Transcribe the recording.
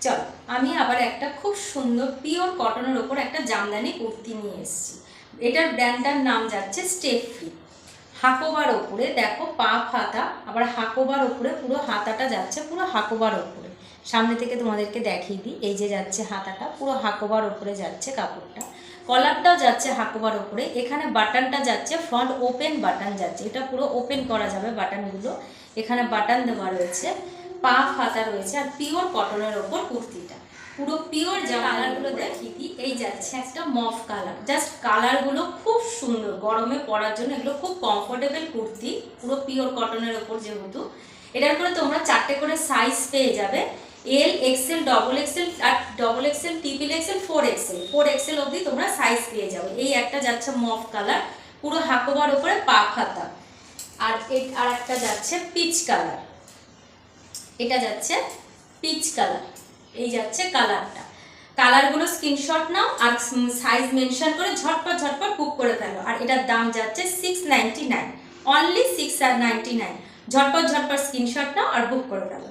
চল আমি আবার একটা খুব সুন্দর পিওর কটনের ওপর একটা জামদানি কুর্তি নিয়ে এসেছি। এটার ব্র্যান্ডটার নাম যাচ্ছে স্টেপ ফ্রি। হাকোবার ওপরে দেখো পাপ হাতা, আবার হাকোবার ওপরে পুরো হাতাটা যাচ্ছে পুরো হাকোবার ওপরে। সামনে থেকে তোমাদেরকে দেখিয়ে দিই, এই যে যাচ্ছে হাতাটা পুরো হাকোবার ওপরে যাচ্ছে কাপড়টা, কলারটাও যাচ্ছে হাকোবার ওপরে। এখানে বাটনটা যাচ্ছে ফ্রন্ট ওপেন বাটন যাচ্ছে, এটা পুরো ওপেন করা যাবে বাটনগুলো। এখানে বাটন দেওয়া রয়েছে, পাফ হাতা রয়েছে, আর পিওর কটনের ওপর কুর্তিটা পুরো পিওর। যে কালারগুলো দেখিয়ে দিই, এই যাচ্ছে একটা মফ কালার, জাস্ট কালারগুলো খুব সুন্দর, গরমে পরার জন্য এগুলো খুব কমফোর্টেবল কুর্তি, পুরো পিওর কটনের ওপর যেহেতু। এটার করে তোমরা 4টে করে সাইজ পেয়ে যাবে, এল, এক্সেল, ডবল এক্সেল, আর double XL, triple XL, 4XL অবধি তোমরা সাইজ পেয়ে যাবে। এই একটা যাচ্ছে মফ কালার, পুরো হাকোবার ওপরে পাক হাতা। আর একটা যাচ্ছে পিচ কালার, এটা যাচ্ছে পিচ কালার, এই যাচ্ছে কালারটা। কালারগুলো স্ক্রিনশট নাও আর সাইজ মেনশন করে ঝটপট ঝটপট বুক করে ফেলো। আর এটার দাম যাচ্ছে 699, অনলি 699। ঝটপট ঝটপট স্ক্রিনশট নাও আর বুক করে ফেলো।